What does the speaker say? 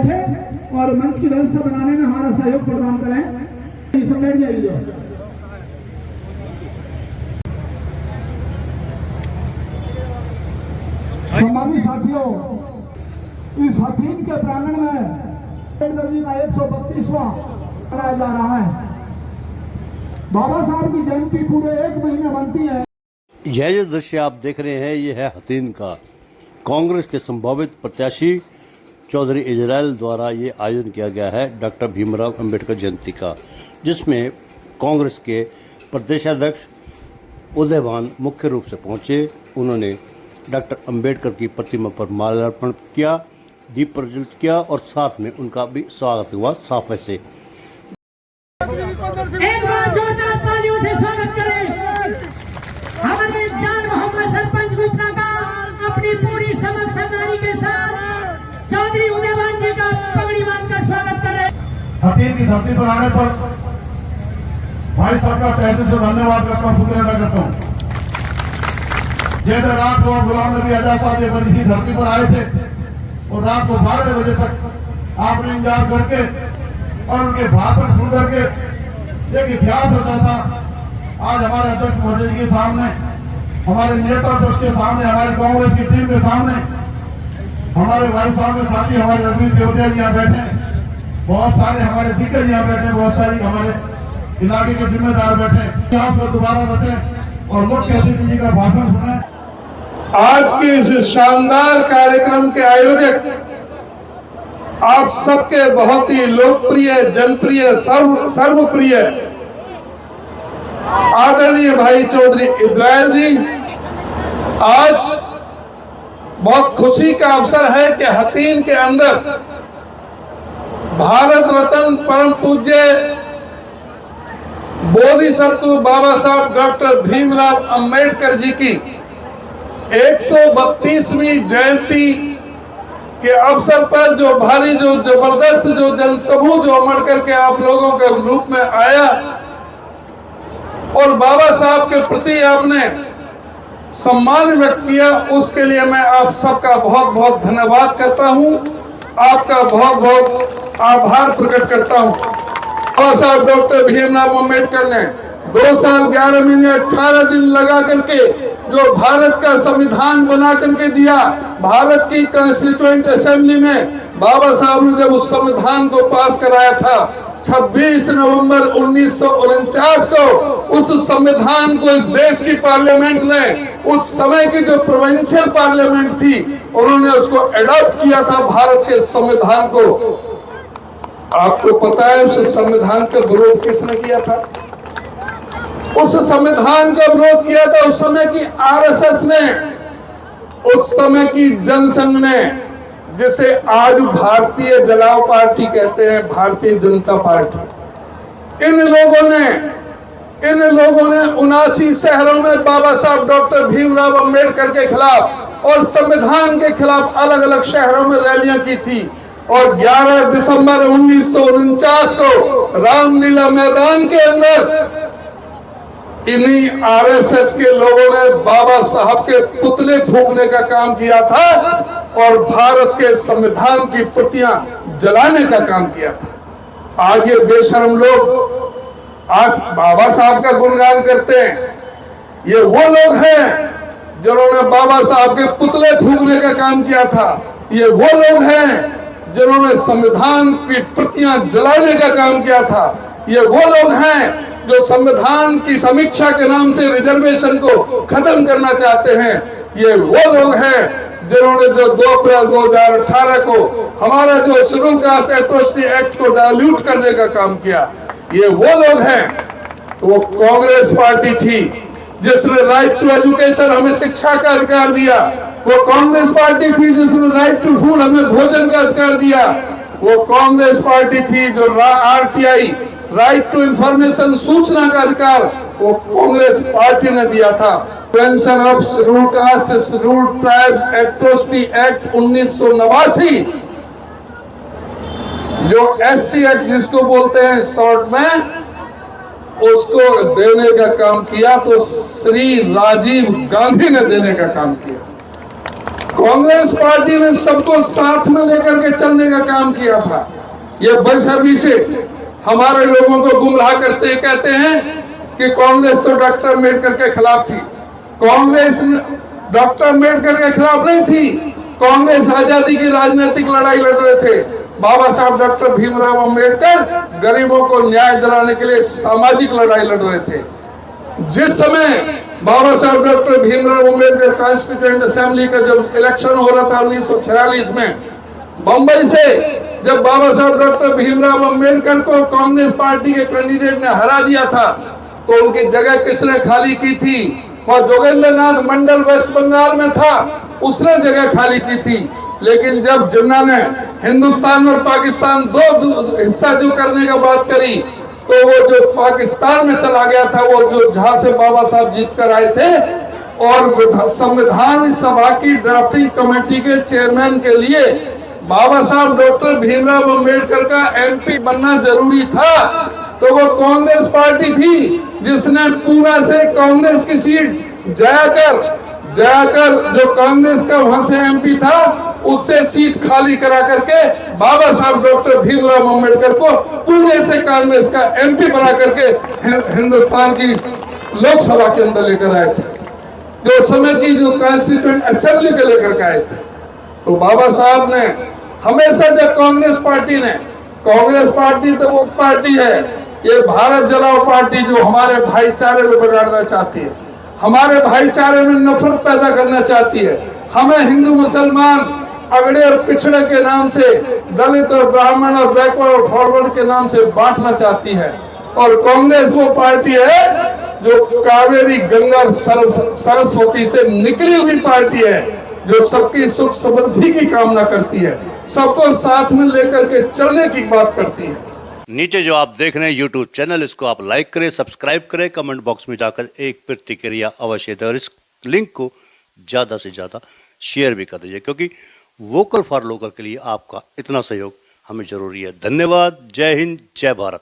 बैठे और मंच की व्यवस्था बनाने में हमारा सहयोग प्रदान करें। सब बैठ जाइए। सम्मानित साथियों, इस हथीन के प्रांगण में अम्बेडकर जी का 132वां कराया जा रहा है। बाबा साहब की जयंती पूरे एक महीने बनती है। यह जो दृश्य आप देख रहे हैं ये है हथीन का। कांग्रेस के संभावित प्रत्याशी चौधरी इजराइल द्वारा ये आयोजन किया गया है डॉक्टर भीमराव अंबेडकर जयंती का, जिसमें कांग्रेस के प्रदेशाध्यक्ष उदयभान मुख्य रूप से पहुंचे। उन्होंने डॉक्टर अंबेडकर की प्रतिमा पर माल्यार्पण किया, दीप प्रज्वलित किया और साथ में उनका भी स्वागत हुआ साफे से। एक बार जोरदार तालियों से स्वागत करें हमारे जान मोहम्मद सरपंच गुप्ता का अपनी पूरी समझ सरदारी के साथ चौधरी उदयभान जी का पगड़ी बांधकर स्वागत कर रहे हैं। हथीन की धरती पर आने पर भाई साहब का तहे दिल से धन्यवाद करता हूँ, शुक्रिया अदा करता हूँ। जैसे रात को गुलाम नबी आजाद साहब एक बार इसी धरती पर आए थे और रात को 12 बजे तक आपने इंतजार करके और उनके भाषण सुन करके एक इतिहास रचा था। आज हमारे अध्यक्ष महोदय जी के सामने, हमारे नेता ट्रस्ट के सामने, हमारे कांग्रेस की टीम के सामने, हमारे भाई साहब के साथी हमारे रघुवीर देवतिया जी यहाँ बैठे, बहुत सारे हमारे दिग्गज यहाँ बैठे, बहुत सारे हमारे इलाके के जिम्मेदार बैठे। इतिहास को दोबारा रचें और मुख्य अतिथि जी का भाषण सुने। आज के इस शानदार कार्यक्रम के आयोजक आप सबके बहुत ही लोकप्रिय, जनप्रिय, सर्वप्रिय आदरणीय भाई चौधरी इजराइल जी, आज बहुत खुशी का अवसर है कि हथीन के अंदर भारत रत्न परम पूज्य बोधिसत्व बाबा साहब डॉक्टर भीमराव अंबेडकर जी की 132वीं जयंती के अवसर पर जो भारी, जो जबरदस्त, जो जनसमूह जो उमड़ करके आप लोगों के रूप में आया और बाबा साहब के प्रति आपने सम्मान व्यक्त किया, उसके लिए मैं आप सबका बहुत बहुत धन्यवाद करता हूं, आपका बहुत बहुत आभार प्रकट करता हूं। बाबा साहब डॉक्टर भीमराव अंबेडकर ने 2 साल 11 महीने 18 दिन लगा करके जो भारत का संविधान बना करके दिया, भारत की कॉन्स्टिट्यूएंट असेंबली में बाबा साहब ने जब उस संविधान को पास कराया था 26 नवंबर 1949 को, उस संविधान को इस देश की पार्लियामेंट ने, उस समय की जो प्रोविंशियल पार्लियामेंट थी, उन्होंने उसको एडॉप्ट किया था भारत के संविधान को। आपको पता है उस संविधान का विरोध किसने किया था? उस संविधान का विरोध किया था उस समय की आरएसएस ने, उस समय की जनसंघ ने, जिसे आज भारतीय जनता पार्टी कहते हैं, भारतीय जनता पार्टी। इन लोगों ने 79 शहरों में बाबा साहब डॉक्टर भीमराव अंबेडकर के खिलाफ और संविधान के खिलाफ अलग अलग शहरों में रैलियां की थी और 11 दिसंबर 1949 को रामलीला मैदान के अंदर इन्हीं आरएसएस के लोगों ने बाबा साहब के पुतले फूंकने का काम किया था और भारत के संविधान की प्रतियां जलाने का काम किया था। आज ये बेशर्म लोग आज बाबा साहब का गुणगान करते हैं। ये वो लोग हैं जिन्होंने बाबा साहब के पुतले फूंकने का काम किया था। ये वो लोग हैं जिन्होंने संविधान की प्रतियां जलाने का काम किया था। ये वो लोग हैं जो संविधान की समीक्षा के नाम से रिजर्वेशन को खत्म करना चाहते हैं। ये वो लोग हैं जिन्होंने जो 2 अप्रैल 2018 को हमारा जो शेड्यूल कास्ट एट्रोसिटी एक्ट को डाइल्यूट करने का काम किया, ये वो लोग हैं। वो कांग्रेस पार्टी थी जिसने राइट टू एजुकेशन, हमें शिक्षा का अधिकार दिया। वो कांग्रेस पार्टी थी जिसने राइट टू फूड, हमें भोजन का अधिकार दिया। वो कांग्रेस पार्टी थी जो RTI, राइट टू इंफॉर्मेशन, सूचना का अधिकार, वो कांग्रेस पार्टी ने दिया था। Prevention of schedule caste schedule tribes atrocity act 1989, जो SC एक्ट जिसको बोलते हैं शॉर्ट में, उसको देने का काम किया तो श्री राजीव गांधी ने देने का काम किया। कांग्रेस पार्टी ने सबको साथ में लेकर के चलने का काम किया था। ये बेशर्मी से हमारे लोगों को गुमराह करते कहते हैं कि कांग्रेस तो डॉक्टर अम्बेडकर के खिलाफ थी। कांग्रेस डॉक्टर अम्बेडकर के खिलाफ नहीं थी। कांग्रेस आजादी की राजनीतिक लड़ाई लड़ रहे थे। बाबा साहब डॉक्टर भीमराव अंबेडकर गरीबों को न्याय दिलाने के लिए सामाजिक लड़ाई लड़ रहे थे। जिस समय बाबा साहब doctor Bhimrao Ambedkar constituent assembly का जब इलेक्शन हो रहा था 1946 में, बंबई से जब बाबा साहब डॉक्टर भीमराव अंबेडकर को कांग्रेस पार्टी के कैंडिडेट ने हरा दिया था, तो उनकी जगह किसने खाली की थी? वह जोगेंद्र नाथ मंडल वेस्ट बंगाल में था, उसने जगह खाली की थी। लेकिन जब जिन्ना ने हिंदुस्तान और पाकिस्तान दो हिस्सा जो करने का बात करी, तो वो जो पाकिस्तान में चला गया था, वो जो जहां से बाबा साहब जीत कर आए थे, और संविधान सभा की ड्राफ्टिंग कमेटी के चेयरमैन के लिए बाबा साहब डॉक्टर भीमराव अंबेडकर का एमपी बनना जरूरी था। तो वो कांग्रेस पार्टी थी जिसने पूना से कांग्रेस की सीट जाकर जो कांग्रेस का वहां से एमपी था, उससे सीट खाली करा करके बाबा साहब डॉक्टर भीमराव अंबेडकर को पुणे से कांग्रेस का एमपी बना करके हिंदुस्तान की लोकसभा के अंदर लेकर आए थे, जो समय की जो कॉन्स्टिट्यूएंट असेंबली के लेकर के आए थे। तो बाबा साहब ने हमेशा जब कांग्रेस पार्टी तो वो पार्टी है, ये भारत जलाओ पार्टी जो हमारे भाईचारे को बिगाड़ना चाहती है, हमारे भाईचारे में नफरत पैदा करना चाहती है, हमें हिंदू मुसलमान अगड़े और पिछड़े के नाम से, दलित और ब्राह्मण और बैकवर्ड और फॉरवर्ड के नाम से बांटना चाहती है। और कांग्रेस वो पार्टी है जो कावेरी गंगा सरस्वती से निकली हुई पार्टी है, जो सबकी सुख समृद्धि की कामना करती है, सबको साथ में लेकर के चलने की बात करती है। नीचे जो आप देख रहे हैं यूट्यूब चैनल, इसको आप लाइक करें, सब्सक्राइब करें, कमेंट बॉक्स में जाकर एक प्रतिक्रिया अवश्य दें और इस लिंक को ज़्यादा से ज़्यादा शेयर भी कर दीजिए, क्योंकि वोकल फॉर लोकल के लिए आपका इतना सहयोग हमें जरूरी है। धन्यवाद। जय हिंद, जय भारत।